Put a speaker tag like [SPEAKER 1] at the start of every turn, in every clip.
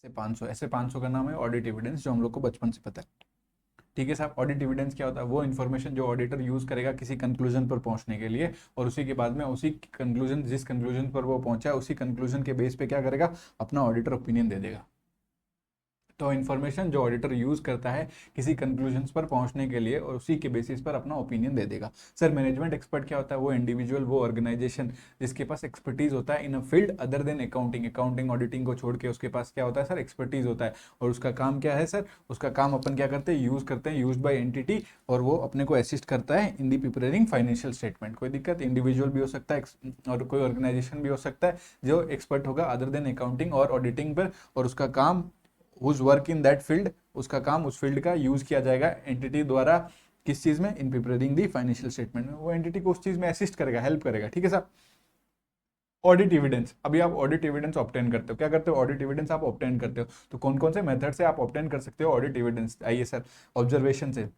[SPEAKER 1] ऐसे 500 का नाम है ऑडिट एविडेंस, जो हम लोग को बचपन से पता है। ठीक है साहब, ऑडिट एविडेंस क्या होता है? वो इन्फॉर्मेशन जो ऑडिटर यूज करेगा किसी कंक्लूजन पर पहुंचने के लिए, और उसी के बाद में उसी कंक्लूजन, जिस कंक्लूजन पर वो पहुंचा है, उसी कंक्लूजन के बेस पे क्या करेगा, अपना ऑडिटर ओपिनियन दे देगा। तो इन्फॉर्मेशन जो ऑडिटर यूज करता है किसी कंक्लूजन्स पर पहुंचने के लिए, और उसी के बेसिस पर अपना ओपिनियन दे देगा। सर मैनेजमेंट एक्सपर्ट क्या होता है? वो इंडिविजुअल, वो ऑर्गेनाइजेशन जिसके पास एक्सपर्टीज होता है in a field other than accounting, accounting auditing को छोड़ के उसके पास क्या होता है सर? एक्सपर्टीज होता है। और उसका काम क्या है सर? उसका काम अपन क्या करते हैं? यूज करते हैं, यूज बाय एंटिटी, और वो अपने को असिस्ट करता है इन दी प्रिपेयरिंग फाइनेंशियल स्टेटमेंट। कोई दिक्कत? इंडिविजुअल भी हो सकता है और कोई ऑर्गेनाइजेशन भी हो सकता है जो एक्सपर्ट होगा अदर देन अकाउंटिंग और ऑडिटिंग पर, और उसका काम whose work in that field, उसका काम उस फील्ड का यूज किया जाएगा एंटिटी द्वारा। किस चीज में? In preparing the financial statement में। वो एंटिटी को उस चीज में असिस्ट करेगा, हेल्प करेगा। ठीक है सर। ऑडिट एविडेंस, अभी आप ऑडिट एविडेंस ऑब्टेन करते हो, क्या करते हो? ऑडिट एविडेंस आप ऑब्टेन करते हो। तो कौन कौन से मेथड से आप ऑब्टेन कर सकते हो ऑडिट एविडेंस? आइए सर, ऑब्जर्वेशन से।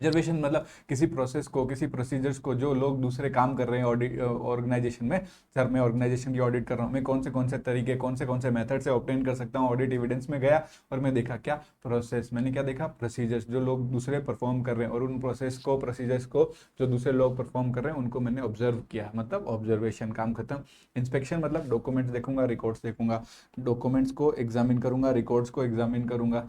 [SPEAKER 1] ऑब्जर्वेशन मतलब किसी प्रोसेस को, किसी प्रोसीजर्स को जो लोग दूसरे काम कर रहे हैं ऑडिट ऑर्गेनाइजेशन में। सर मैं ऑर्गेनाइजेशन की ऑडिट कर रहा हूँ, मैं कौन से तरीके, कौन से मेथड से ऑब्टेन कर सकता हूँ? ऑडिट एविडेंस में गया और मैं देखा क्या प्रोसेस, मैंने क्या देखा? प्रोसीजर्स जो लोग दूसरे परफॉर्म कर रहे हैं, और उन प्रोसेस को, प्रोसीजर्स को जो दूसरे लोग परफॉर्म कर रहे हैं उनको मैंने ऑब्जर्व किया, मतलब ऑब्जर्वेशन, काम खत्म। इंस्पेक्शन मतलब डॉक्यूमेंट्स देखूंगा, रिकॉर्ड्स देखूंगा, डॉक्यूमेंट्स को एग्जामिन करूंगा, रिकॉर्ड्स को एग्जामिन करूंगा।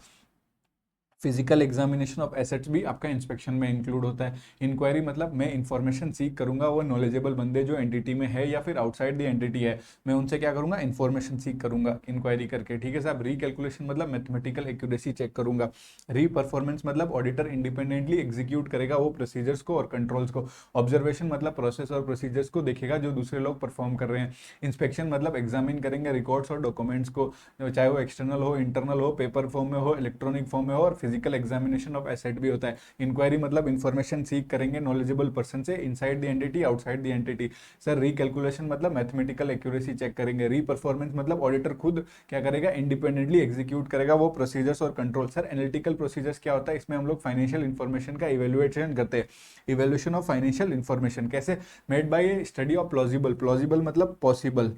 [SPEAKER 1] फिजिकल एग्जामिनेशन ऑफ एसेट्स भी आपका इंस्पेक्शन में इंक्लूड होता है। इंक्वायरी मतलब मैं इंफॉर्मेशन सीख करूंगा, वो नॉलेजेबल बंदे जो एंटिटी में है या फिर आउटसाइड द एंटिटी है, मैं उनसे क्या करूंगा? इंफॉर्मेशन सीख करूंगा इंक्वायरी करके। ठीक है साहब। रिकैलकुलेशन मतलब मैथमेटिकल एक्यूरेसी चेक करूंगा। री परफॉर्मेंस मतलब ऑडिटर इंडिपेंडेंटली एग्जीक्यूट करेगा वो प्रोसीजर्स को और कंट्रोल्स को। ऑब्जर्वेशन मतलब प्रोसेस और प्रोसीजर्स को देखेगा जो दूसरे लोग परफॉर्म कर रहे हैं। इंस्पेक्शन मतलब एग्जामिन करेंगे रिकॉर्ड्स और डॉक्यूमेंट्स को, चाहे वो एक्सटर्नल हो, इंटरनल हो, पेपर फॉर्म में हो, इलेक्ट्रॉनिक फॉर्म में हो, और फिजिकल एग्जामिनेशन ऑफ एसेट भी होता है। इंक्वायरी मतलब इंफॉर्मेशन सीख करेंगे नॉलेजेबल पर्सन से, inside the entity, outside the entity. Sir recalculation मतलब मैथमेटिकल एक्यूरेसी चेक करेंगे। री परफॉर्मेंस मतलब ऑडिटर खुद क्या करेगा? इंडिपेंडेंटली एग्जीक्यूट करेगा वो प्रोसीजर्स और कंट्रोल। सर एनालिटिकल प्रोसीजर्स क्या होता है? इसमें हम लोग फाइनेंशियल इंफॉर्मेशन का इवेल्युएशन करते हैं। इवेल्यूशन ऑफ फाइनेंशियल इंफॉर्मेशन कैसे? Made by study of plausible, plausible मतलब पॉसिबल,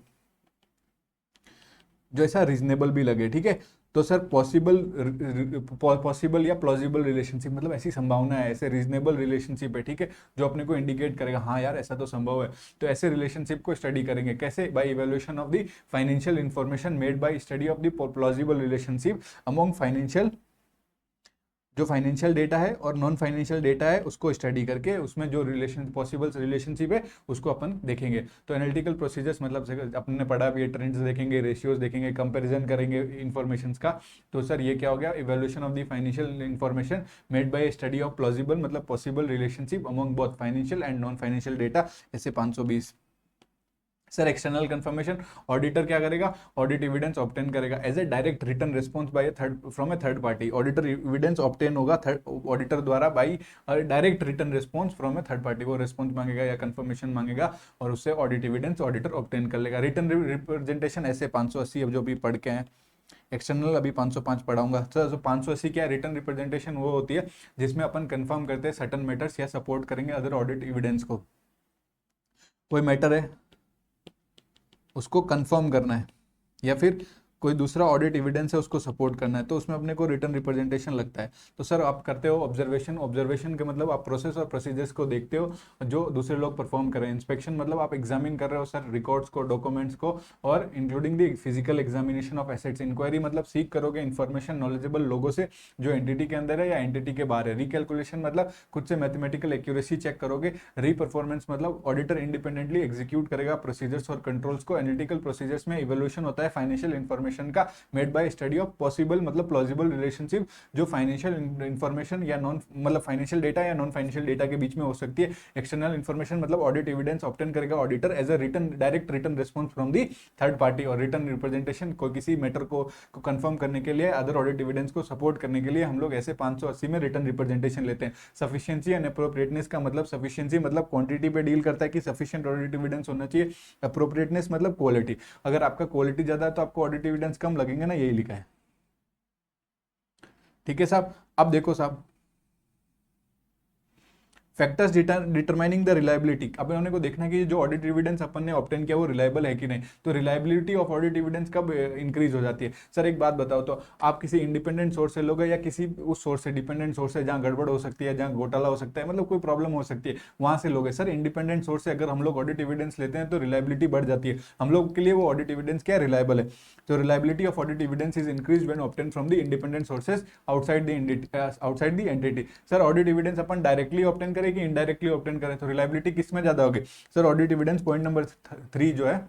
[SPEAKER 1] जो ऐसा रीजनेबल भी लगे। ठीक है। तो सर पॉसिबल या प्लॉजिबल रिलेशनशिप मतलब ऐसी संभावना है, ऐसे रीजनेबल रिलेशनशिप है। ठीक है। जो अपने को इंडिकेट करेगा हाँ यार ऐसा तो संभव है। तो ऐसे रिलेशनशिप को स्टडी करेंगे कैसे? By evaluation of the financial information made by study of the plausible relationship among financial, जो फाइनेंशियल डेटा है और नॉन फाइनेंशियल डेटा है उसको स्टडी करके उसमें जो रिलेशन, पॉसिबल रिलेशनशिप है उसको अपन देखेंगे। तो एनालिटिकल प्रोसीजर्स मतलब अपन ने पढ़ा भी है, ट्रेंड्स देखेंगे, रेशियोज देखेंगे, कंपैरिजन करेंगे इन्फॉर्मेशन का। तो सर ये क्या हो गया? Evaluation of the financial information made by study of plausible मतलब possible relationship among both financial and non financial data. ऐसे 520। सर एक्सटर्नल कंफर्मेशन, ऑडिटर क्या करेगा? ऑडिट एविडेंस ऑब्टेन करेगा as a direct return response by third, from a third party. Auditor evidence obtain होगा auditor द्वारा by direct return response from a third party. वो response मांगेगा या confirmation मांगेगा और उससे ऑडिट एविडेंस ऑडिटर ऑब्टेन कर लेगा। रिटर्न रिप्रेजेंटेशन ऐसे 580 अब जो भी पढ़ के हैं। एक्सटर्नल अभी 505 पढ़ाऊंगा। सर 580 क्या है? रिटर्न रिप्रेजेंटेशन वो होती है जिसमें अपन कंफर्म करते हैं सर्टन मैटर्स या सपोर्ट करेंगे अदर ऑडिट एविडेंस को। कोई मैटर है उसको कंफर्म करना है या फिर कोई दूसरा ऑडिट एविडेंस है उसको सपोर्ट करना है, तो उसमें अपने को रिटर्न रिप्रेजेंटेशन लगता है। तो सर आप करते हो ऑब्जर्वेशन, ऑब्जर्वेशन के मतलब आप प्रोसेस और प्रोसीजर्स को देखते हो जो दूसरे लोग परफॉर्म कर रहे हैं। इंस्पेक्शन मतलब आप एग्जामिन कर रहे हो सर रिकॉर्ड्स को, डॉक्यूमेंट्स को, और including the physical examination of assets. Inquiry मतलब सीख करोगे इन्फॉर्मेशन नॉलेजेबल लोगों से जो एंटिटी के अंदर है या एंटिटी के बाहर है। रिकैलकुलेशन मतलब खुद से मैथमेटिकल एक्यूरेसी चेक करोगे। री परफॉर्मेंस मतलब ऑडिटर इंडिपेंडेंटली एग्जीक्यूट करेगा प्रोसीजर्स और कंट्रोल्स को। एनालिटिकल प्रोसीजर्स में इवोल्यूशन होता है फाइनेंशियल इंफॉर्मेशन का made by study of possible मतलब प्लॉजिबल रिलेशनशिप जो फाइनेंशियल इंफॉर्मेशन या नॉन मतलब फाइनेंशियल डेटा या नॉन फाइनेंशियल डेटा के बीच में हो सकती है। एक्सटर्नल इंफॉर्मेशन मतलब ऑडिट एविडेंस ऑब्टेन करेगा auditor as a return, direct return response from the third party. और रिटर्न रिप्रेजेंटेशन कोई किसी मैटर को कंफर्म करने के लिए, अदर ऑडिट एविडेंस को सपोर्ट करने के लिए हम लोग ऐसे 580 में रिटर्न रिप्रेजेंटेशन लेते हैं। सफिशिएंसी एंड अप्रोप्रिएटनेस का मतलब सफिशिएंसी मतलब क्वांटिटी पे डील करता है कि सफिशिएंट ऑडिट एविडेंस होना चाहिए। अप्रोप्रिएटनेस मतलब क्वालिटी, अगर आपका क्वालिटी ज्यादा है तो आपको ऑडिट एविडेंस कम लगेंगे ना, यही लिखा है। ठीक है साहब। अब देखो साहब, फैक्टर्स डिटरमाइनिंग द रिलायबिलिटी, अब उन्होंने को देखना है कि जो ऑडिट एविडेंस अपन ने ऑब्टेन किया वो रिलायबल है कि नहीं। तो रिलायबिलिटी ऑफ ऑडिट एविडेंस कब इंक्रीज हो जाती है? सर एक बात बताओ, तो आप किसी इंडिपेंडेंट सोर्स से लोगे या किसी उस सोर्स से, डिपेंडेंट सोर्स से जहाँ गड़बड़ हो सकती है, जहाँ घोटाला हो सकता है, मतलब कोई प्रॉब्लम हो सकती है, वहां से लोगे? सर इंडिपेंडेंट सोर्स से अगर हम लोग ऑडिट एविडेंस लेते हैं तो रिलायबिलिटी बढ़ जाती है, हम लोग के लिए वो ऑडिट एविडेंस क्या रिलायबल है। तो reliability of audit evidence is increase when obtain from the independent sources outside the entity. Sir audit evidence upon directly obtain करें कि इनडायरेक्टली ऑब्टेन करें, तो रिलायबिलिटी किस में ज्यादा होगी? Sir audit evidence, point number 3 जो है,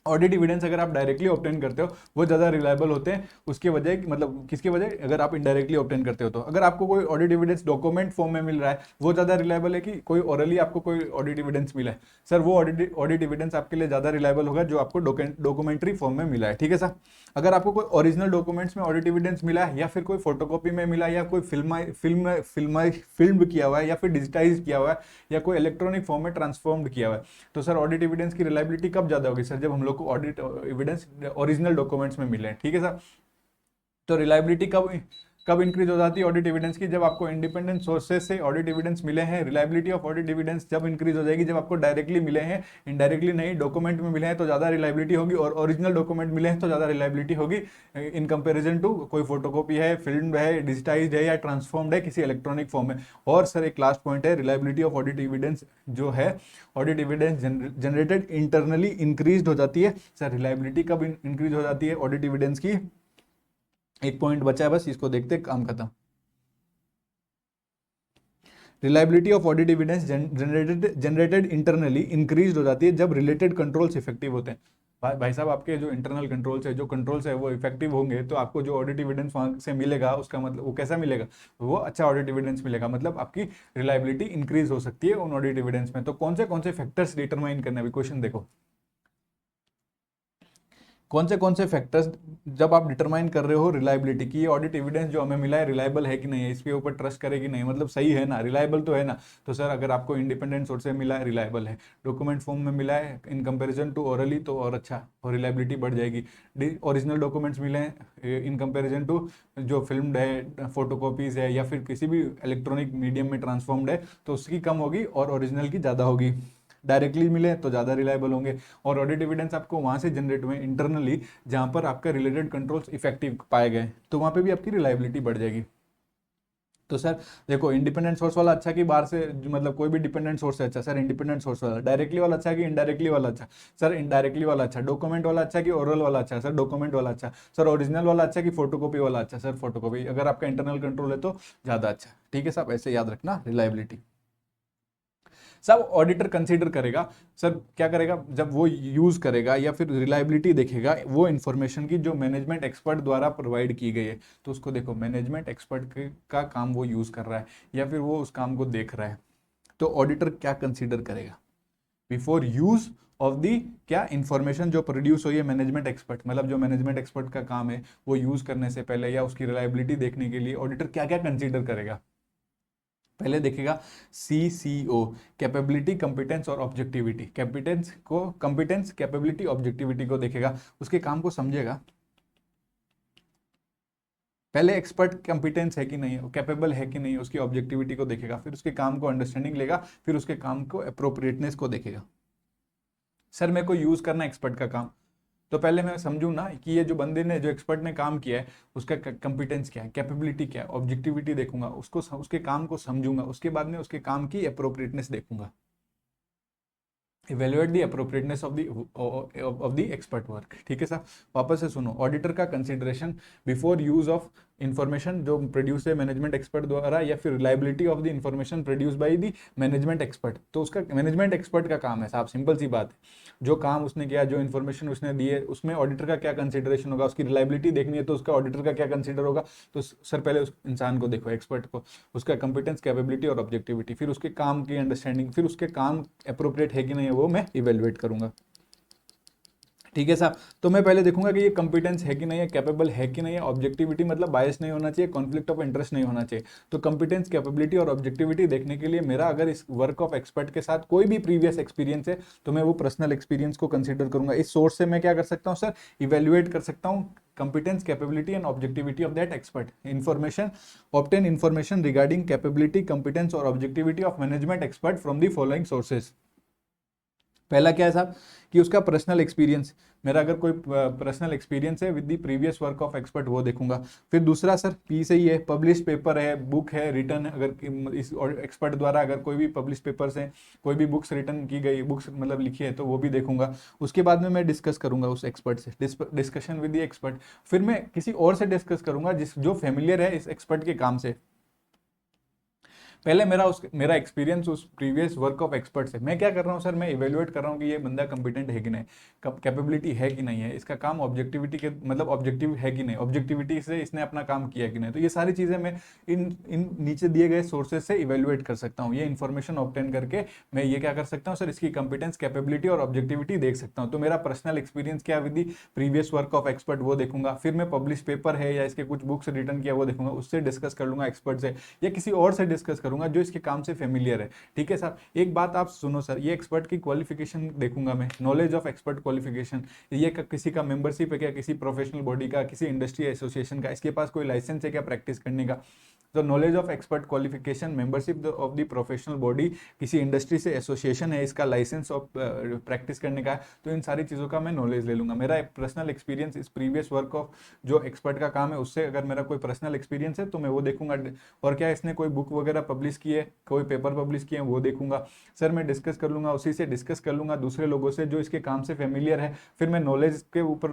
[SPEAKER 1] ऑडिट एविडेंस अगर आप डायरेक्टली ऑब्टेन करते हो वो ज़्यादा रिलायबल होते हैं। उसके वजह मतलब किसकी वजह? अगर आप इनडायरेक्टली ऑब्टेन करते हो तो अगर आपको कोई ऑडिट एविडेंस डॉक्यूमेंट फॉर्म में मिल रहा है वो ज़्यादा रिलायबल है कि कोई ओरली आपको कोई ऑडिट एविडेंस मिला है? सर वो ऑडिट एविडेंस आपके लिए ज़्यादा रिलायबल होगा जो आपको डॉक्यूमेंट्री फॉर्म में मिला है, ठीक है सर। अगर आपको कोई ओरिजिनल डॉक्यूमेंट्स में ऑडिट एविडेंस मिला है या फिर कोई फोटोकॉपी में मिला है या कोई फिल्म किया हुआ है या फिर डिजिटाइज किया हुआ है या कोई इलेक्ट्रॉनिक फॉर्म में ट्रांसफॉर्म्ड किया हुआ है, तो सर ऑडिट एविडेंस की रिलायबिलिटी कब ज़्यादा होगी? सर जब हम लोग को ऑडिट एविडेंस ओरिजिनल डॉक्यूमेंट्स में मिले हैं, ठीक है सर। तो रिलायबिलिटी कब इंक्रीज हो जाती है ऑडिट एविडेंस की? जब आपको इंडिपेंडेंट सोर्सेज से ऑडिट एविडेंस मिले हैं। रिलायबिलिटी ऑफ ऑडिट एविडेंस जब इंक्रीज हो जाएगी? जब आपको डायरेक्टली मिले हैं, इनडायरेक्टली नहीं, डॉक्यूमेंट में मिले हैं तो ज़्यादा रिलायबिलिटी होगी, और ओरिजिनल डॉक्यूमेंट मिले हैं तो ज़्यादा रिलायबिलिटी होगी इन कंपेरिजन टू कोई फोटोकॉपी है, फिल्म है, डिजिटाइज्ड है या ट्रांसफॉर्म्ड है किसी इलेक्ट्रॉनिक फॉर्म में। और सर एक लास्ट पॉइंट है, रिलायबिलिटी ऑफ ऑडिट एविडेंस जो है, audit evidence generated internally increase हो जाती है। सर रिलायबिलिटी कब इंक्रीज हो जाती है ऑडिट एविडेंस की? एक पॉइंट बचा है बस, इसको देखते काम खत्म। Reliability of audit evidence generated internally increase हो जाती है जब रिलेटेड कंट्रोल्स इफेक्टिव होते हैं। भाई साहब आपके जो इंटरनल कंट्रोल्स है, जो कंट्रोल्स है वो इफेक्टिव होंगे तो आपको जो ऑडिट एविडेंस वहां से मिलेगा उसका मतलब वो कैसा मिलेगा? वो अच्छा ऑडिट एविडेंस मिलेगा, मतलब आपकी रिलायबिलिटी इंक्रीज हो सकती है उन ऑडिट एविडेंस में। तो कौन से फैक्टर्स डिटरमाइन करना है? क्वेश्चन देखो, कौन से फैक्टर्स जब आप डिटरमाइन कर रहे हो रिलायबिलिटी की, ये ऑडिट एविडेंस जो हमें मिला है रिलायबल है कि नहीं है, इसके ऊपर ट्रस्ट करे कि नहीं, मतलब सही है ना, रिलायबल तो है ना। तो सर अगर आपको इंडिपेंडेंट सोर्स से मिला है रिलायबल है, डॉक्यूमेंट फॉर्म में मिला है इन कंपैरिजन टू ओरली तो और अच्छा, और रिलायबिलिटी बढ़ जाएगी। ओरिजिनल डॉक्यूमेंट्स मिले हैं इन कंपेरिजन टू जो फिल्म्ड है, फोटोकॉपीज है या फिर किसी भी इलेक्ट्रॉनिक मीडियम में ट्रांसफॉर्म्ड है तो उसकी कम होगी और ओरिजिनल की ज़्यादा होगी। डायरेक्टली मिले तो ज़्यादा रिलायबल होंगे, और ऑडिट एविडेंस आपको वहाँ से जनरेट हुए इंटरनली जहाँ पर आपका रिलेटेड कंट्रोल्स इफेक्टिव पाए गए, तो वहाँ पे भी आपकी रिलायबिलिटी बढ़ जाएगी। तो सर देखो, इंडिपेंडेंट सोर्स वाला अच्छा कि बाहर से मतलब कोई भी डिपेंडेंट सोर्स है अच्छा? सर इंडिपेंडेंट सोर्स वाला। डायरेक्टली वाला अच्छा कि इनडायरेक्टली वाला अच्छा? सर इनडायरेक्टली वाला अच्छा। डॉक्यूमेंट वाला अच्छा कि ओरल वाला अच्छा? सर डॉक्यूमेंट वाला अच्छा। सर ओरिजिनल वाला अच्छा कि फोटोकॉपी वाला अच्छा? Sir photocopy. अगर आपका इंटरनल कंट्रोल है तो ज़्यादा अच्छा, ठीक है साहब, ऐसे याद रखना रिलायबिलिटी। सब ऑडिटर कंसीडर करेगा, सर क्या करेगा जब वो यूज करेगा या फिर रिलायबिलिटी देखेगा वो इन्फॉर्मेशन की जो मैनेजमेंट एक्सपर्ट द्वारा प्रोवाइड की गई है। तो उसको देखो, मैनेजमेंट एक्सपर्ट का काम वो यूज कर रहा है या फिर वो उस काम को देख रहा है, तो ऑडिटर क्या कंसीडर करेगा बिफोर यूज ऑफ दी क्या इंफॉर्मेशन जो प्रोड्यूस हुई है मैनेजमेंट एक्सपर्ट, मतलब जो मैनेजमेंट एक्सपर्ट का काम है वो यूज करने से पहले या उसकी रिलायबिलिटी देखने के लिए ऑडिटर क्या क्या कंसीडर करेगा? पहले देखेगा CCO, कैपेबिलिटी, कंपिटेंस और ऑब्जेक्टिविटी। कंपिटेंस कैपेबिलिटी ऑब्जेक्टिविटी को देखेगा, उसके काम को समझेगा। पहले एक्सपर्ट कंपिटेंस है कि नहीं, कैपेबल है कि नहीं, उसकी ऑब्जेक्टिविटी को देखेगा, फिर उसके काम को अंडरस्टैंडिंग लेगा, फिर उसके काम को अप्रोप्रिएटनेस को देखेगा। सर मेरे को यूज करना एक्सपर्ट का काम, तो पहले मैं समझूं ना कि ये जो बंदे ने, जो एक्सपर्ट ने काम किया है उसका कंपिटेंस क्या है, कैपेबिलिटी क्या है, ऑब्जेक्टिविटी देखूंगा, उसको उसके काम को समझूंगा, उसके बाद में उसके काम की अप्रोप्रिएटनेस देखूंगा। Evaluate the appropriateness of the expert work, ठीक है सर। वापस से सुनो, ऑडिटर का consideration before use of information जो प्रोड्यूस है मैनेजमेंट एक्सपर्ट द्वारा या फिर reliability of the information produce by the management expert, तो उसका मैनेजमेंट एक्सपर्ट का काम है साहब, सिंपल सी बात है। जो काम उसने किया, जो इन्फॉर्मेशन उसने दी है, उसमें ऑडिटर का क्या कंसिडरेशन होगा, उसकी रिलायबिलिटी देखनी है तो उसका ऑडिटर का क्या कंसिडर होगा? तो सर पहले उस इंसान को देखो, एक्सपर्ट को, उसका कंपिटेंस, कैपेबिलिटी और ऑब्जेक्टिविटी, फिर उसके काम की अंडरस्टैंडिंग, फिर उसके काम अप्रोप्रिएट है कि नहीं है वो मैं इवेल्युएट करूंगा। ठीक है साहब। तो मैं पहले देखूंगा कि ये कंपिटेंस है कि नहीं है, कैपेबल है कि नहीं है, ऑब्जेक्टिविटी मतलब बायस नहीं होना चाहिए, कॉन्फ्लिक्ट ऑफ इंटरेस्ट नहीं होना चाहिए। तो कंपिटेंस, कैपेबिलिटी और ऑब्जेक्टिविटी देखने के लिए मेरा अगर इस वर्क ऑफ एक्सपर्ट के साथ कोई भी प्रीवियस एक्सपीरियंस है तो मैं वो पर्सनल एक्सपीरियंस को कंसिडर करूंगा। इस सोर्स से मैं क्या कर सकता हूँ सर, इवेल्युएट कर सकता हूँ competence, capability and objectivity of that expert. Information, obtain information regarding capability, competence और objectivity of management expert from the following sources. पहला क्या है साहब कि उसका पर्सनल एक्सपीरियंस, मेरा अगर कोई पर्सनल एक्सपीरियंस है with the previous work of expert वो देखूंगा। फिर दूसरा सर पी से ही है, पब्लिश पेपर है, बुक है, रिटर्न है, अगर इस एक्सपर्ट द्वारा अगर कोई भी पब्लिश पेपर्स हैं, कोई भी बुक्स रिटर्न की गई, बुक्स मतलब लिखी है तो वो भी देखूंगा। उसके बाद में मैं डिस्कस करूंगा उस एक्सपर्ट से, डिस्कशन विद द एक्सपर्ट। फिर मैं किसी और से डिस्कस करूंगा जो फेमिलियर है इस एक्सपर्ट के काम से। पहले मेरा एक्सपीरियंस उस प्रीवियस वर्क ऑफ एक्सपर्ट से, मैं क्या कर रहा हूँ सर, मैं इवेल्युएट कर रहा हूँ कि ये बंदा कंपिटेंट है कि नहीं, कैपेबिलिटी है कि नहीं है, इसका काम ऑब्जेक्टिविटी के मतलब ऑब्जेक्टिव है कि नहीं, ऑब्जेक्टिविटी से इसने अपना काम किया कि नहीं। तो ये सारी चीज़ें मैं इन नीचे दिए गए सोर्सेज से इवेल्युएट कर सकता हूँ। ये इन्फॉर्मेशन ऑब्टेन करके मैं ये क्या कर सकता हूँ सर, इसकी कंपिटेंस, कैपेबिलिटी और ऑब्जेक्टिविटी देख सकता हूँ। तो मेरा पर्सनल एक्सपीरियंस क्या with the previous work of expert वो देखूंगा। फिर मैं पब्लिश पेपर है या इसके कुछ बुक्स रिटर्न किया वो देखूंगा, उससे डिस्कस कर लूंगा एक्सपर्ट से, या किसी और से डिस्कस करूंगा जो इसके काम से फेमिलियर है। ठीक है साहब। एक बात आप सुनो सर, ये एक्सपर्ट की क्वालिफिकेशन देखूंगा मैं, नॉलेज ऑफ एक्सपर्ट क्वालिफिकेशन, ये किसी का मेंबरशिप है क्या, किसी प्रोफेशनल बॉडी का, किसी इंडस्ट्री एसोसिएशन का, इसके पास कोई लाइसेंस है क्या प्रैक्टिस करने का। तो knowledge of expert qualification, membership of the professional body, किसी इंडस्ट्री से एसोसिएशन है, इसका लाइसेंस ऑफ प्रैक्टिस करने का है, तो इन सारी चीज़ों का मैं नॉलेज ले लूंगा। मेरा पर्सनल एक्सपीरियंस इस प्रीवियस वर्क ऑफ जो एक्सपर्ट का काम है उससे अगर मेरा कोई पर्सनल एक्सपीरियंस है तो मैं वो देखूंगा। और क्या इसने कोई बुक वगैरह पब्लिश की है, कोई पेपर पब्लिश किए हैं वो देखूंगा। सर मैं डिस्कस कर लूंगा, उसी से डिस्कस कर लूंगा दूसरे लोगों से जो इसके काम से फेमिलियर है। फिर मैं नॉलेज के ऊपर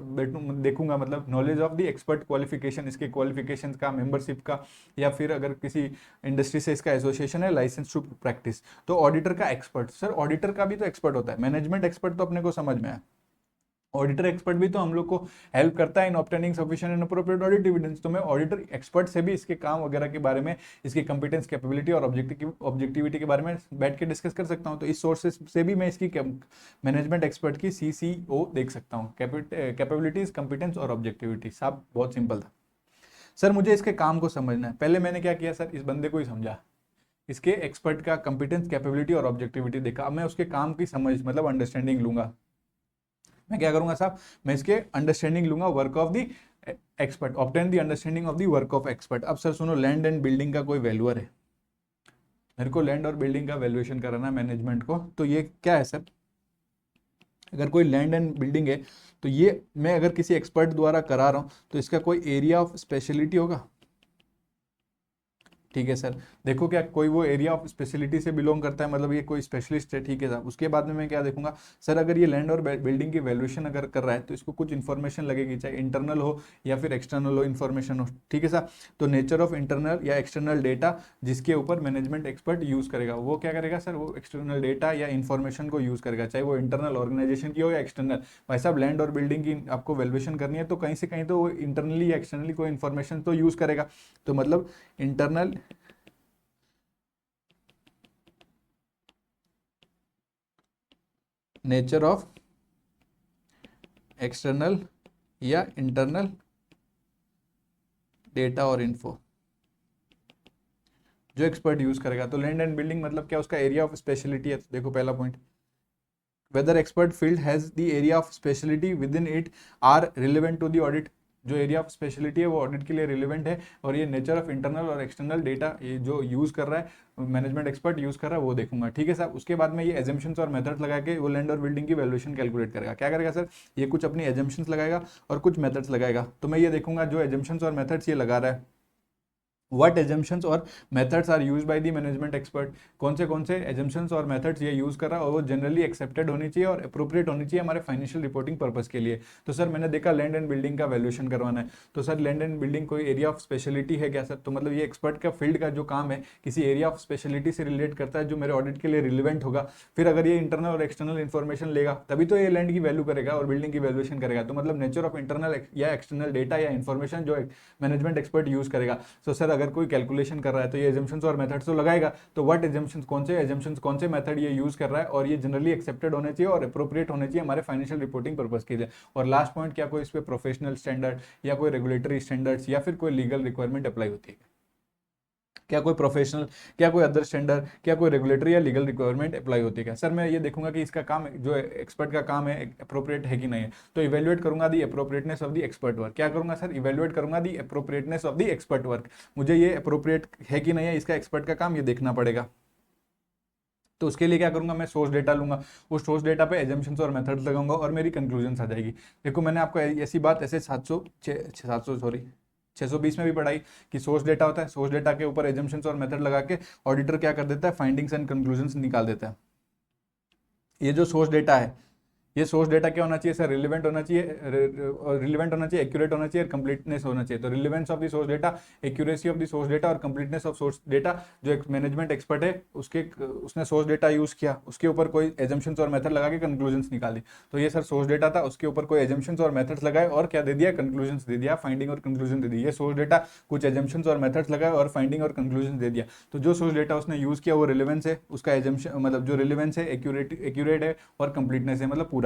[SPEAKER 1] देखूंगा, मतलब knowledge of the expert qualification, इसके क्वालिफिकेशन का, मेंबरशिप का, या फिर अगर किसी इंडस्ट्री से इसका एसोसिएशन है, लाइसेंस टू प्रैक्टिस। तो ऑडिटर का एक्सपर्ट, सर ऑडिटर का भी तो एक्सपर्ट होता है, मैनेजमेंट एक्सपर्ट तो अपने को समझ में आया, ऑडिटर एक्सपर्ट भी तो हम लोग को हेल्प करता है in obtaining sufficient and appropriate audit evidence. तो मैं ऑडिटर एक्सपर्ट से भी इसके काम वगैरह के बारे में, इसकी कंपिटेंस, कैपेबिलिटी और ऑब्जेक्टिविटी के बारे में बैठ के डिस्कस कर सकता हूं। तो इस सोर्सेज से भी मैं इसकी मैनेजमेंट एक्सपर्ट की CCO देख सकता हूँ, कैपेबिलिटीज, कंपिटेंस और ऑब्जेक्टिविटी। साहब बहुत सिंपल था सर, मुझे इसके काम को समझना है। पहले मैंने क्या किया सर, इस बंदे को ही समझा, इसके एक्सपर्ट का कंपिटेंस, कैपेबिलिटी और ऑब्जेक्टिविटी देखा। अब मैं उसके काम की समझ मतलब अंडरस्टैंडिंग लूंगा। मैं क्या करूंगा साहब, मैं इसके अंडरस्टैंडिंग लूंगा work of the expert, obtain the understanding of the work of expert. अब सर सुनो, लैंड एंड बिल्डिंग का कोई वैल्यूअर है, मेरे को लैंड और बिल्डिंग का वैल्यूएशन कराना है मैनेजमेंट को। तो ये क्या है सर, अगर कोई लैंड एंड बिल्डिंग है तो ये मैं अगर किसी एक्सपर्ट द्वारा करा रहा हूं तो इसका कोई एरिया ऑफ स्पेशलिटी होगा। ठीक है सर, देखो क्या कोई वो एरिया ऑफ स्पेशलिटी से बिलोंग करता है, मतलब ये कोई स्पेशलिस्ट है। ठीक है साहब। उसके बाद में मैं क्या देखूंगा सर, अगर ये लैंड और बिल्डिंग की वैल्यूएशन अगर कर रहा है तो इसको कुछ इन्फॉर्मेशन लगेगी, चाहे इंटरनल हो या फिर एक्सटर्नल हो इन्फॉर्मेशन हो। ठीक है साहब। तो नेचर ऑफ इंटरनल या एक्सटर्नल डेटा जिसके ऊपर मैनेजमेंट एक्सपर्ट यूज करेगा, वो क्या करेगा सर, वो एक्सटर्नल डेटा या इन्फॉर्मेशन को यूज करेगा, चाहे वो इंटरनल ऑर्गेनाइजेशन की हो या एक्सटर्नल। भाई साहब लैंड और बिल्डिंग की आपको वैल्यूएशन करनी है तो कहीं से कहीं तो वो इंटरनली या एक्सटर्नली कोई इन्फॉर्मेशन तो यूज करेगा। तो मतलब इंटरनल नेचर ऑफ एक्सटर्नल या इंटरनल डेटा और इन्फो जो एक्सपर्ट यूज करेगा। तो लैंड एंड बिल्डिंग मतलब क्या, उसका एरिया ऑफ स्पेशलिटी है। तो देखो पहला point, whether expert field has the area of speciality within it are relevant to the audit. जो एरिया ऑफ स्पेशलिटी है वो ऑडिट के लिए रिलेवेंट है। और ये नेचर ऑफ इंटरनल और एक्सटर्नल डेटा ये जो यूज कर रहा है मैनेजमेंट एक्सपर्ट यूज कर रहा है वो देखूंगा। ठीक है साहब। उसके बाद में ये एजम्पशंस और मेथड्स लगा के वो लैंड और बिल्डिंग की वैल्यूएशन कैलकुलेट करेगा। क्या करेगा सर, ये कुछ अपनी एजम्पशंस लगाएगा और कुछ मेथड्स लगाएगा। तो मैं ये देखूंगा जो एजम्पशंस और मेथड्स ये लगा रहा है, व्हाट एजम्पशंस और methods are use by the management expert, कौन से एजम्पशंस और मेथड्स ये यूज कर रहा है और वो जनरली एक्सेप्टेड होनी चाहिए और अप्रोप्रिएट होनी चाहिए हमारे फाइनेंशियल रिपोर्टिंग पर्पस के लिए। तो सर मैंने देखा लैंड एंड बिल्डिंग का वैल्यूएशन करवाना है, तो सर लैंड एंड बिल्डिंग कोई एरिया ऑफ स्पेशलिटी है क्या सर, तो मतलब ये एक्सपर्ट का फील्ड का जो काम है किसी एरिया ऑफ स्पेशलिटी से रिलेट करता है जो मेरे ऑडिट के लिए रिलेवेंट होगा। फिर अगर ये इंटरनल और एक्सटर्नल इन्फॉर्मेशन लेगा तभी तो ये लैंड की वैल्यू करेगा और बिल्डिंग की वैल्यूएशन करेगा। तो मतलब नेचर ऑफ इंटरनल या एक्सटर्नल डेटा या इन्फॉर्मेशन जो मैनेजमेंट एक्सपर्ट यूज करेगा। तो सर अगर कोई कैलकुलेशन कर रहा है तो ये एजम्पशंस और मेथड्स तो लगाएगा, तो व्हाट एजम्पशंस, कौन से एजम्पशंस, कौन से मेथड ये यूज कर रहा है, और ये जनरली एक्सेप्टेड होने चाहिए और अप्रोप्रिएट होने चाहिए हमारे फाइनेंशियल रिपोर्टिंग पर्पज के लिए। और लास्ट पॉइंट, क्या कोई इस पर प्रोफेशनल स्टैंडर्ड या कोई रेगुलेटरी स्टैंडर्ड्स या फिर कोई लीगल रिक्वायरमेंट अप्लाई होती है, क्या कोई प्रोफेशनल, क्या कोई अदर स्टैंडर्ड, क्या कोई रेगुलेटरी या लीगल रिक्वायरमेंट अप्लाई होती है क्या। सर मैं ये देखूंगा कि इसका काम जो एक्सपर्ट का काम है अप्रोप्रिएट है कि नहीं है, तो इवेल्युएट करूंगा the appropriateness of the expert work. क्या करूंगा सर, इवेल्युएट करूंगा the appropriateness of the expert work. मुझे ये अप्रोप्रिएट है कि नहीं है इसका एक्सपर्ट का काम, ये देखना पड़ेगा। तो उसके लिए क्या करूंगा, मैं सोर्स डेटा लूंगा, उस सोर्स डेटा पे एजम्पशंस और मेथड्स लगाऊंगा और मेरी कंक्लूजन्स आ जाएगी। देखो मैंने आपको ऐसी बात ऐसे 620 में भी पढ़ाई कि सोर्स डेटा होता है, सोर्स डेटा के ऊपर एजम्पशंस और मेथड लगा के ऑडिटर क्या कर देता है, फाइंडिंग्स एंड कंक्लूजन्स निकाल देता है। ये जो सोर्स डेटा है, ये सोर्स डेटा क्या होना चाहिए सर, रिलेवेंट होना चाहिए, रिलेवेंट होना चाहिए, एक्यूरेट होना चाहिए और कंप्लीटनेस होना चाहिए। तो relevance of the source data, accuracy of the source data और कंप्लीटनेस ऑफ सोर्स डेटा, जो एक मैनेजमेंट एक्सपर्ट है उसने सोर्स डेटा यूज किया, उसके ऊपर कोई एजम्पशंस और मेथड लगा के कंक्लूजन्स निकाली। तो ये सर सोर्स डेटा था, उसके ऊपर कोई एजम्पशंस और मेथड्स लगाए और क्या दे दिया, कंक्लूजन्स दे दिया, फाइंडिंग और कंक्लूजन दे दिया। ये सोर्स डेटा कुछ एजम्पशंस और मेथड्स लगाए और फाइंडिंग और कंक्लूजन दे दिया। तो जो सोर्स डेटा उसने यूज किया वो रिलेवेंस है, उसका एजम्पशन मतलब जो रिलेवेंस है, एक्यूरेट है और कंप्लीटनेस है, मतलब पूरा है।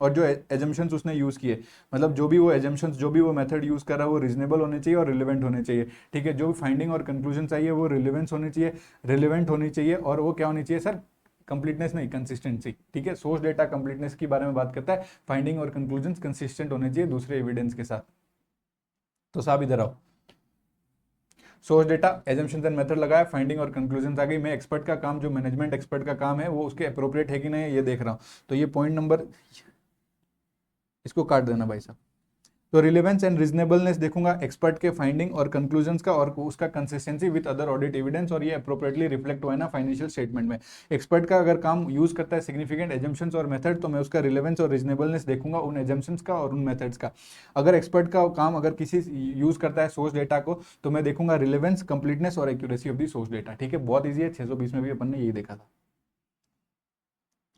[SPEAKER 1] और जो एजम्पशंस उसने यूज किए, मतलब जो भी वो एजम्पशंस, जो भी वो मेथड यूज कर रहा है वो रीजनेबल होने चाहिए और रिलेवेंट होने चाहिए। ठीक है, जो भी फाइंडिंग और कंक्लूजन चाहिए वो रिलेवेंस होनी चाहिए, रिलेवेंट होनी चाहिए, और वो क्या होनी चाहिए सर, कंप्लीटनेस नहीं, कंसिस्टेंसी। ठीक है, सोर्स डेटा कंप्लीटनेस के बारे में बात करता है, फाइंडिंग और कंक्लूजन कंसिस्टेंट होने चाहिए दूसरे एविडेंस के साथ। तो साहब इधर आओ, source data, assumptions and method लगाया, फाइंडिंग और कंक्लूजन आ गई। मैं एक्सपर्ट का काम, जो मैनेजमेंट एक्सपर्ट का काम है वो उसके अप्रोप्रिएट है कि नहीं ये देख रहा हूँ। तो ये पॉइंट नंबर, इसको काट देना भाई साहब। तो रिलेवेंस एंड रीजनेबलनेस देखूंगा एक्सपर्ट के फाइंडिंग और कंक्लूजन्स का, और उसका consistency with other audit evidence, और ये अप्रोप्रिएटली रिफ्लेक्ट हुआ है ना फाइनेंशियल स्टेटमेंट में। एक्सपर्ट का अगर काम यूज करता है सिग्निफिकेंट एजम्पशंस और मेथड, तो मैं उसका रिलेवेंस और रीजनेबलनेस देखूंगा उन एजम्पशंस का और उन मेथड्स का। अगर एक्सपर्ट का काम अगर किसी यूज करता है सोर्स डेटा को, तो मैं देखूंगा रिलेवेंस, कंप्लीटनेस और accuracy of the source data. ठीक है, बहुत ईजी है, 620 में भी अपन ने यही देखा था।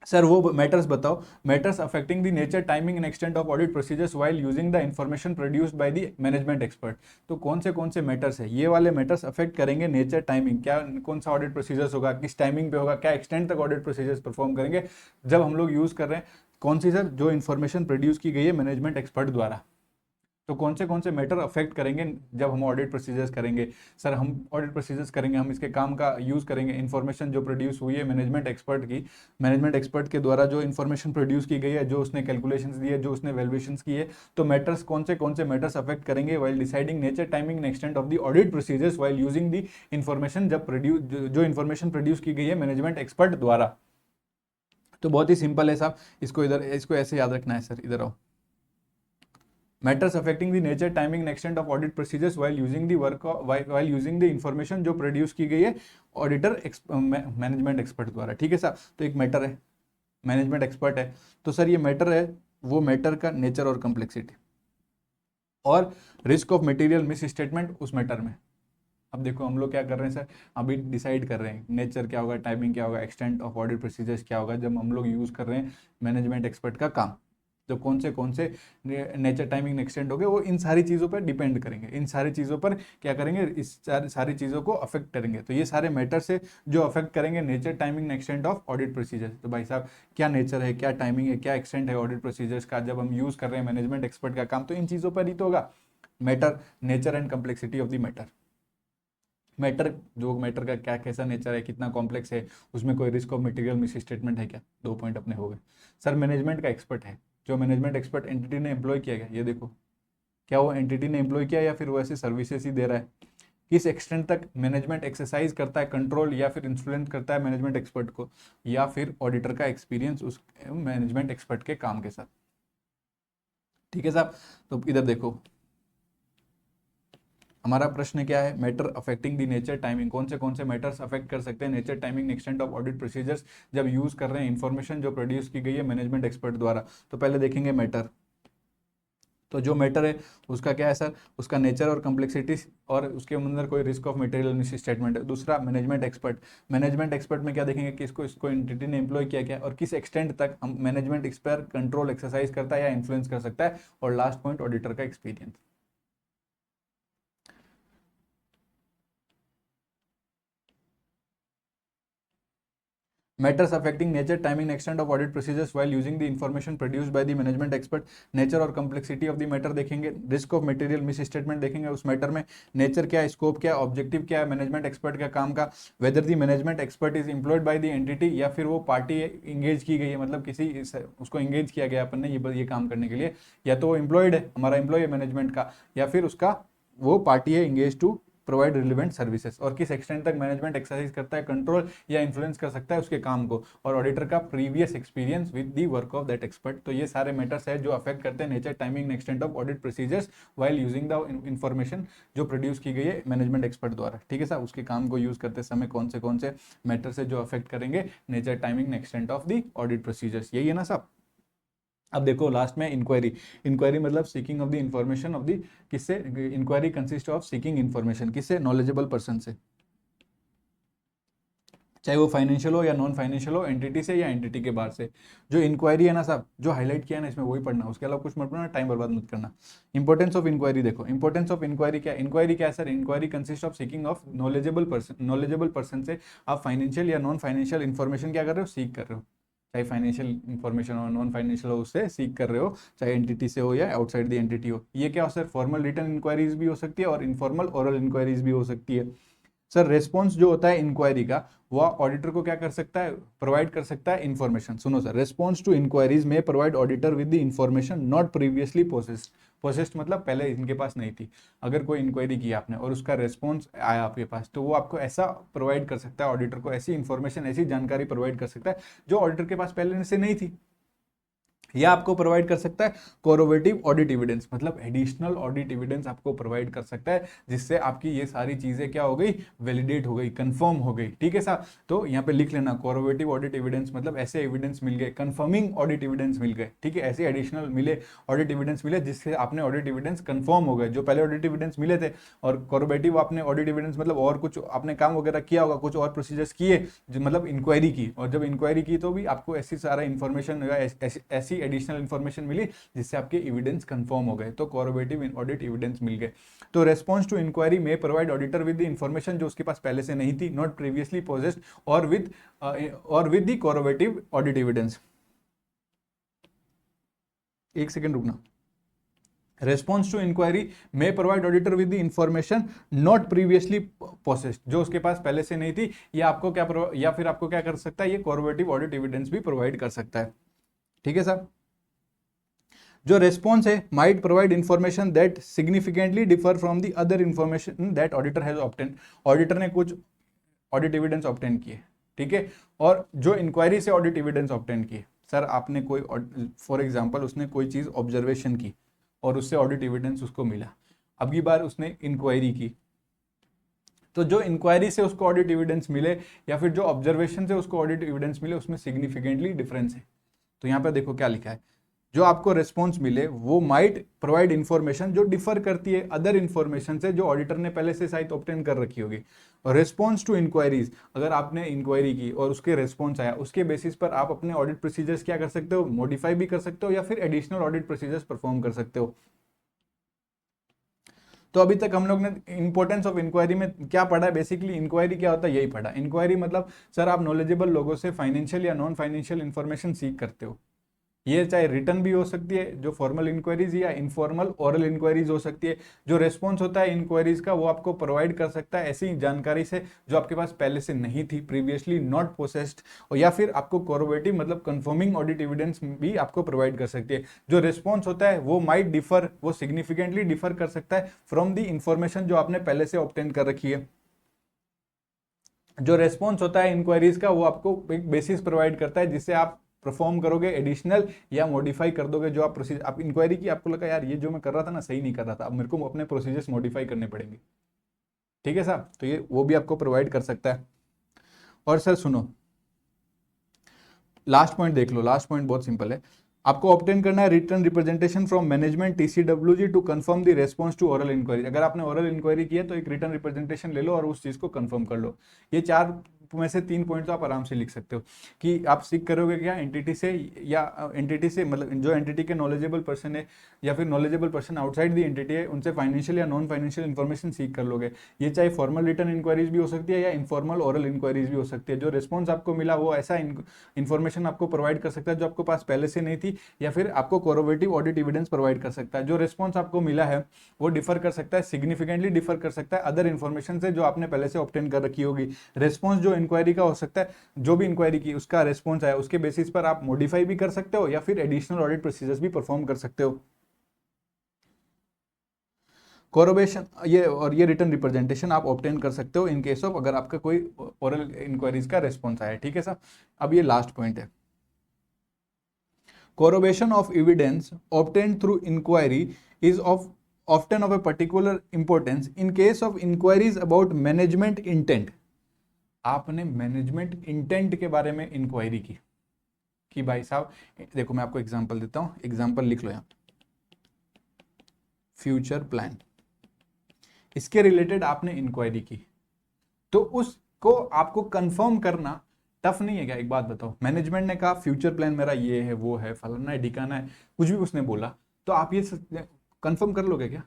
[SPEAKER 1] सर वो मैटर्स बताओ, matters affecting the nature, timing and extent of audit procedures while using the information produced by the management expert. तो कौन से मैटर्स है, ये वाले मैटर्स अफेक्ट करेंगे नेचर, टाइमिंग, क्या कौन सा ऑडिट प्रोसीजर्स होगा, किस टाइमिंग पे होगा, क्या एक्सटेंट तक ऑडिट प्रोसीजर्स परफॉर्म करेंगे जब हम लोग यूज कर रहे हैं, कौन सी सर, जो इन्फॉर्मेशन प्रोड्यूस की गई है मैनेजमेंट एक्सपर्ट द्वारा। तो कौन से मैटर अफेक्ट करेंगे जब हम ऑडिट प्रोसीजर्स करेंगे। सर हम ऑडिट प्रोसीजर्स करेंगे, हम इसके काम का यूज़ करेंगे, इन्फॉर्मेशन जो प्रोड्यूस हुई है मैनेजमेंट एक्सपर्ट की, मैनेजमेंट एक्सपर्ट के द्वारा जो इन्फॉर्मेशन प्रोड्यूस की गई है, जो उसने कैलकुलेशंस दी है, जो उसने वैल्यूएशंस की है। तो मैटर्स कौन से मैटर्स अफेक्ट करेंगे while deciding nature, timing and extent of the audit procedures while using the information, जब जो इन्फॉर्मेशन प्रोड्यूस की गई है मैनेजमेंट एक्सपर्ट द्वारा। तो बहुत ही सिंपल है साहब, इसको ऐसे याद रखना है सर, इधर आओ। Matters affecting the nature, timing and extent of audit procedures while using the work, while using the information जो प्रोड्यूस की गई है ऑडिटर मैनेजमेंट एक्सपर्ट द्वारा। ठीक है साहब, तो एक मैटर है, मैनेजमेंट एक्सपर्ट है, तो सर ये मैटर है, वो मैटर का नेचर और कॉम्प्लेक्सिटी और risk of material miss statement उस मैटर में। अब देखो हम लोग क्या कर रहे हैं सर, अभी डिसाइड कर रहे हैं नेचर क्या होगा, टाइमिंग क्या होगा, एक्सटेंट ऑफ ऑडिट प्रोसीजर्स क्या होगा जब हम लोग यूज कर रहे हैं मैनेजमेंट एक्सपर्ट का काम। तो कौन से नेचर, टाइमिंग, एक्सटेंट हो गए, वो इन सारी चीज़ों पर डिपेंड करेंगे, इन सारी चीज़ों पर क्या करेंगे, इस सारी चीज़ों को अफेक्ट करेंगे। तो ये सारे मैटर्स है जो अफेक्ट करेंगे nature, timing, extent of audit procedures. तो भाई साहब क्या नेचर है, क्या टाइमिंग है, क्या एक्सटेंट है ऑडिट प्रोसीजर्स का जब हम यूज़ कर रहे हैं मैनेजमेंट एक्सपर्ट का काम, तो इन चीज़ों पर ही तो होगा। Matter, nature and complexity of the matter. Matter, जो मैटर का क्या कैसा नेचर है, कितना कॉम्प्लेक्स है, उसमें कोई risk of material miss statement है क्या, 2 पॉइंट अपने हो गए। सर मैनेजमेंट का एक्सपर्ट है, जो मैनेजमेंट एक्सपर्ट एंटिटी ने एम्प्लॉय किया गया, ये देखो क्या वो एंटिटी ने एम्प्लॉय किया या फिर वो ऐसे सर्विसेज ही दे रहा है। किस एक्सटेंट तक मैनेजमेंट एक्सरसाइज करता है कंट्रोल या फिर इन्फ्लुएंस करता है मैनेजमेंट एक्सपर्ट को, या फिर ऑडिटर का एक्सपीरियंस उस मैनेजमेंट एक्सपर्ट के काम के साथ। ठीक है साहब, तो इधर देखो हमारा प्रश्न क्या है, matter affecting the nature, timing, कौन से मैटर्स अफेक्ट कर सकते हैं nature, timing, extent of audit procedures जब यूज कर रहे हैं इंफॉर्मेशन जो प्रोड्यूस की गई है मैनेजमेंट एक्सपर्ट द्वारा। तो पहले देखेंगे मैटर। तो जो मैटर है उसका क्या है सर, उसका नेचर और कम्प्लेक्सिटी, और उसके अंदर कोई risk of material miss statement है। दूसरा मैनेजमेंट एक्सपर्ट, मैनेजमेंट एक्सपर्ट में क्या देखेंगे कि इसको एंटिटी ने एम्प्लॉय किया क्या और किस एक्सटेंट तक हम मैनेजमेंट एक्सपर्ट कंट्रोल एक्सरसाइज करता है या इन्फ्लुएंस कर सकता है। और लास्ट पॉइंट ऑडिटर का experience. Matters affecting nature, timing, extent of audit procedures while using the information produced by the management expert. Nature और complexity of the matter देखेंगे. रिस्क ऑफ मटेरियल मिसस्टेटमेंट देखेंगे. उस matter में nature क्या है, scope क्या है, ऑब्जेक्टिव क्या है मैनेजमेंट एक्सपर्ट का काम का. Weather the management expert is employed by the entity, या फिर वो पार्टी इंगेज की गई है, मतलब किसी उसको इंगेज किया गया अपन ने ये काम करने के लिए, या तो वो एम्प्लॉयड है, हमारा एम्प्लॉय है मैनेजमेंट का, या फिर उसका वो पार्टी है engage to provide relevant services. और किस एक्सटेंट तक मैनेजमेंट एक्सरसाइज करता है, कंट्रोल या इन्फ्लुएंस कर सकता है उसके काम को. और ऑडिटर का previous experience with the work of that expert. तो ये सारे मैटर्स है जो अफेक्ट करते हैं nature, timing, extent of audit procedures while using the information जो प्रोड्यूस की गई है मैनेजमेंट एक्सपर्ट द्वारा. ठीक है साहब, उसके काम को यूज करते समय कौन से मैटर्स है जो अफेक्ट करेंगे nature, timing, extent of the audit procedures. यही है ना साहब. अब देखो लास्ट में इंक्वायरी मतलब seeking of the information of the, किससे inquiry consist of seeking information, किससे, नॉलेजेबल पर्सन से, चाहे वो फाइनेंशियल हो या नॉन फाइनेंशियल हो, एंटिटी से या एंटिटी के बाहर से. जो इंक्वायरी है ना साहब, जो हाईलाइट किया है ना इसमें वही पढ़ना, उसके अलावा कुछ मत पढ़ना, टाइम बर्बाद मत करना. इंपॉर्टेंस ऑफ इंक्वायरी देखो, इंपॉर्टेंस ऑफ इंक्वायरी क्या है sir, inquiry consist of seeking of knowledgeable person से आप फाइनेंशियल या नॉन फाइनेंशियल इंफॉर्मेशन क्या कर रहे हो, सीख कर रहे हो. चाहे फाइनेंशियल इंफॉर्मेशन हो, नॉन फाइनेंशियल हो, उससे सीख कर रहे हो, चाहे एंटिटी से हो या आउटसाइड द एंटिटी हो. ये क्या हो सर, फॉर्मल रिटन इंक्वायरीज भी हो सकती है और इनफॉर्मल ओरल इंक्वायरीज भी हो सकती है. सर रेस्पॉन्स जो होता है इंक्वायरी का, वो ऑडिटर को क्या कर सकता है, प्रोवाइड कर सकता है इन्फॉर्मेशन. सुनो सर, रेस्पॉन्स टू इंक्वायरीज में provide auditor with the information not previously possessed मतलब पहले इनके पास नहीं थी. अगर कोई इंक्वायरी की आपने और उसका रेस्पॉन्स आया आपके पास, तो वो आपको ऐसा प्रोवाइड कर सकता है, ऑडिटर को ऐसी इन्फॉर्मेशन, ऐसी जानकारी प्रोवाइड कर सकता है जो ऑडिटर के पास पहले से नहीं थी. या आपको प्रोवाइड कर सकता है कोरोवेटिव ऑडिट एविडेंस, मतलब एडिशनल ऑडिट एविडेंस आपको प्रोवाइड कर सकता है, जिससे आपकी ये सारी चीजें क्या हो गई, वैलिडेट हो गई, कंफर्म हो गई. ठीक है साहब, तो यहाँ पे लिख लेना कोरोवेटिव ऑडिट एविडेंस मतलब ऐसे एविडेंस मिल गए, कंफर्मिंग ऑडिट एविडेंस मिल गए. ठीक है, ऐसे एडिशनल मिले ऑडिट एविडेंस मिले जिससे आपने ऑडिट एविडेंस कंफर्म हो गए. जो पहले ऑडिट एविडेंस मिले थे, और कोरोवेटिव आपने ऑडिट एविडेंस मतलब और कुछ आपने काम वगैरह किया होगा, कुछ और प्रोसीजर्स किए, मतलब इंक्वायरी की, और जब इंक्वायरी की तो भी आपको ऐसी सारा इन्फॉर्मेशन, ऐसी एडिशनल इन्फॉर्मेशन मिली जिससे आपके एविडेंस कंफर्म हो गए, तो कोरोवेटिव ऑडिट एविडेंस मिल गए. तो रेस्पॉन्स टू इंक्वायरी में provide auditor with the information जो उसके पास पहले से नहीं थी, नॉट प्रीवियसली पोजेस्ड, और विद द कोरोवेटिव ऑडिट एविडेंस. एक सेकंड रुकना. रेस्पॉन्स टू इंक्वायरी में provide auditor with the information not previously possessed, जो उसके पास पहले से नहीं थी, या आपको क्या या फिर आपको क्या कर सकता है, ये कोरोवेटिव ऑडिट एविडेंस भी प्रोवाइड कर सकता है. ठीक है साहब. जो रेस्पॉन्स है might provide information that significantly differ from the other information that auditor has obtain. Auditor ने कुछ ऑडिट एविडेंस ऑब्टेन किए, ठीक है, और जो इंक्वायरी से ऑडिट एविडेंस ऑब्टेन किए. सर आपने कोई, फॉर एग्जांपल उसने कोई चीज ऑब्जर्वेशन की और उससे ऑडिट एविडेंस उसको मिला, अगली बार उसने इंक्वायरी की, तो जो इंक्वायरी से उसको ऑडिट एविडेंस मिले या फिर जो ऑब्जर्वेशन से उसको ऑडिट एविडेंस मिले, उसमें सिग्निफिकेंटली डिफरेंस है. तो यहाँ पे देखो क्या लिखा है, जो आपको रेस्पॉन्स मिले वो माइट प्रोवाइड इंफॉर्मेशन जो डिफर करती है अदर इंफॉर्मेशन से जो ऑडिटर ने पहले से शायद ऑब्टेन कर रखी होगी. और रेस्पॉन्स टू इंक्वायरीज, अगर आपने इंक्वायरी की और उसके रेस्पॉन्स आया, उसके बेसिस पर आप अपने ऑडिट प्रोसीजर्स क्या कर सकते हो, मॉडिफाई भी कर सकते हो या फिर एडिशनल ऑडिट प्रोसीजर्स परफॉर्म कर सकते हो. तो अभी तक हम लोग ने इंपॉर्टेंस ऑफ इंक्वायरी में क्या पढ़ा है, बेसिकली इंक्वायरी क्या होता है यही पढ़ा. इंक्वायरी मतलब सर आप नॉलेजेबल लोगों से फाइनेंशियल या नॉन फाइनेंशियल इंफॉर्मेशन सीख करते हो. ये चाहे रिटर्न भी हो सकती है जो फॉर्मल इंक्वायरीज, या इनफॉर्मल ओरल इंक्वायरीज हो सकती है. जो रेस्पॉन्स होता है इंक्वायरीज का वो आपको प्रोवाइड कर सकता है ऐसी जानकारी से जो आपके पास पहले से नहीं थी, प्रीवियसली नॉट पोसेस्ड, और या फिर आपको कोरोवेटिव मतलब कंफर्मिंग ऑडिट एविडेंस भी आपको प्रोवाइड कर सकती है. जो रेस्पॉन्स होता है वो माइट डिफर, वो सिग्निफिकेंटली डिफर कर सकता है फ्रॉम द इंफॉर्मेशन जो आपने पहले से ऑब्टेन कर रखी है. जो रेस्पॉन्स होता है इंक्वायरीज का वो आपको एक बेसिस प्रोवाइड करता है जिससे आप परफॉर्म करोगे एडिशनल या मॉडिफाई कर दोगे जो आप प्रोसीजर, आप इंक्वायरी की, आपको लगा यार ये जो मैं कर रहा था ना सही नहीं कर रहा था, अब मेरे को अपने प्रोसीजर्स मॉडिफाई करने पड़ेंगे. ठीक है साहब, तो ये वो भी आपको प्रोवाइड कर सकता है. और सर सुनो, लास्ट पॉइंट देख लो, लास्ट पॉइंट बहुत सिंपल है. आपको ऑब्टेन करना है return representation from management TCWG to confirm the response to oral inquiry. अगर आपने ओरल इंक्वायरी की है तो एक रिटर्न रिप्रेजेंटेशन ले लो और उस चीज को कंफर्म कर लो. ये 4 में से 3 पॉइंट तो आप आराम से लिख सकते हो कि आप सीख करोगे क्या एंटिटी से, या एंटिटी से मतलब जो एंटिटी के नॉलेजेबल पर्सन है या फिर knowledgeable person outside the entity है उनसे फाइनेंशियल या नॉन फाइनेंशियल इन्फॉर्मेशन सीख कर लोगे। ये चाहे फॉर्मल रिटर्न इंक्वायरीज भी हो सकती है या इनफॉर्मल ओरल इंक्वायरीज भी हो सकती है। जो रिस्पॉन्स आपको मिला वो ऐसा इन्फॉर्मेशन आपको प्रोवाइड कर सकता है जो आपको पास पहले से नहीं थी, या फिर आपको कोरोबेटिव ऑडिट एविडेंस प्रोवाइड कर सकता है। जो रिस्पॉन्स आपको मिला है वो डिफर कर सकता है, सिग्निफिकेंटली डिफर कर सकता है अदर इन्फॉर्मेशन से जो आपने पहले से ऑब्टेन कर रखी होगी। रिस्पॉन्स जो इंक्वायरी का हो सकता है, जो भी इंक्वायरी की उसका रिस्पॉन्स है उसके बेसिस पर आप मॉडिफाई भी कर सकते हो या फिर एडिशनल ऑडिट प्रोसीजर्स भी परफॉर्म कर सकते हो। कोरोबेशन ये रिटर्न रिप्रेजेंटेशन आप ऑब्टेन कर सकते हो इन केस ऑफ अगर आपका कोई ओरल इंक्वायरीज का रिस्पॉन्स आया। ठीक है सर, अब ये लास्ट पॉइंट है। Corroboration of evidence obtained through inquiry is often of a particular importance in case of inquiries about management intent। आपने मैनेजमेंट इंटेंट के बारे में इंक्वायरी की कि भाई साहब देखो मैं आपको एग्जांपल देता हूं, एग्जांपल लिख लो यहां, फ्यूचर प्लान, इसके रिलेटेड आपने इंक्वायरी की तो उसको आपको कंफर्म करना टफ नहीं है क्या? एक बात बताओ, मैनेजमेंट ने कहा फ्यूचर प्लान मेरा ये है वो है फलाना है ढिकाना है, कुछ भी उसने बोला तो आप ये कंफर्म कर लोगे क्या?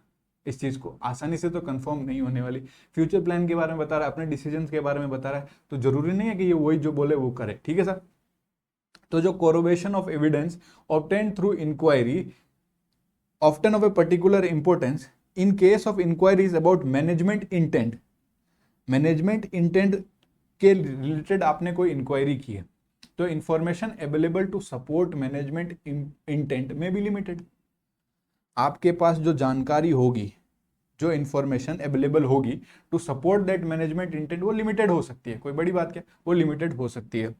[SPEAKER 1] इस चीज को आसानी से तो कंफर्म नहीं होने वाली। फ्यूचर प्लान के बारे में बता रहा है, अपने डिसीजंस के बारे में बता रहा है, तो जरूरी नहीं है कि ये वही जो बोले वो करे। ठीक है सर, तो जो corroboration of evidence obtained through inquiry often of a particular importance in case of inquiries about management intent. Management intent के रिलेटेड आपने कोई इंक्वायरी की है तो information available to support management intent में भी लिमिटेड। आपके पास जो जानकारी होगी, जो इंफॉर्मेशन अवेलेबल होगी to support that management intent वो लिमिटेड हो सकती है। कोई बड़ी बात क्या, वो लिमिटेड हो सकती है।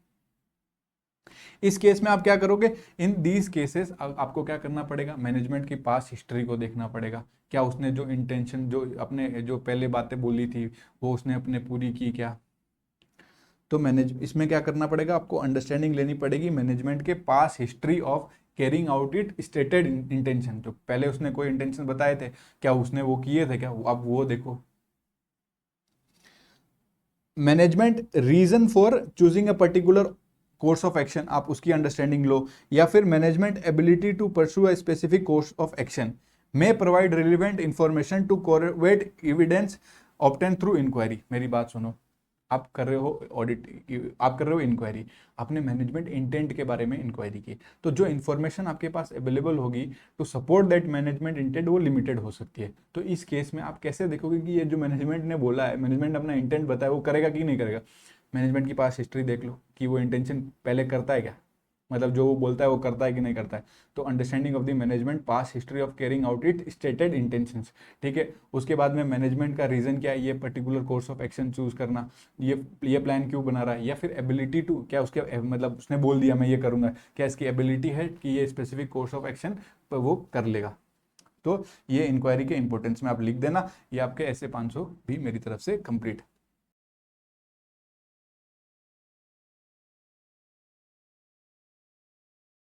[SPEAKER 1] इस केस में आप क्या करोगे, इन दीज केसेस आपको क्या करना पड़ेगा, मैनेजमेंट की पास हिस्ट्री को देखना पड़ेगा। क्या उसने जो इंटेंशन जो अपने जो पहले बातें बोली थी वो उसने अपने पूरी की क्या? तो इसमें क्या करना पड़ेगा, आपको अंडरस्टैंडिंग लेनी पड़ेगी मैनेजमेंट के पास history of carrying out it stated intention. जो पहले उसने कोई इंटेंशन बताए थे क्या उसने वो किए थे क्या? अब वो देखो। Management reason for choosing a particular course of action, आप उसकी अंडरस्टैंडिंग लो, या फिर management ability to pursue a specific course of action may provide relevant information to corroborate evidence obtain through inquiry. मेरी बात सुनो, आप कर रहे हो ऑडिट, आप कर रहे हो इंक्वायरी, आपने मैनेजमेंट इंटेंट के बारे में इंक्वायरी की, तो जो इन्फॉर्मेशन आपके पास अवेलेबल होगी to support that management intent वो लिमिटेड हो सकती है। तो इस केस में आप कैसे देखोगे कि ये जो मैनेजमेंट ने बोला है, मैनेजमेंट अपना इंटेंट बताया वो करेगा कि नहीं करेगा? मैनेजमेंट के पास हिस्ट्री देख लो कि वो इंटेंशन पहले करता है क्या, मतलब जो वो बोलता है वो करता है कि नहीं करता है। तो understanding of the management pass history of carrying out it stated intentions. ठीक है, उसके बाद में मैनेजमेंट का रीजन क्या है ये particular course of action choose करना, ये प्लान क्यों बना रहा है, या फिर एबिलिटी टू, क्या उसके मतलब उसने बोल दिया मैं ये करूंगा, क्या इसकी एबिलिटी है कि ये स्पेसिफिक कोर्स ऑफ एक्शन पर वो कर लेगा। तो ये इंक्वायरी के इंपॉर्टेंस में आप लिख देना। ये आपके ऐसे 500 भी मेरी तरफ से कंप्लीट।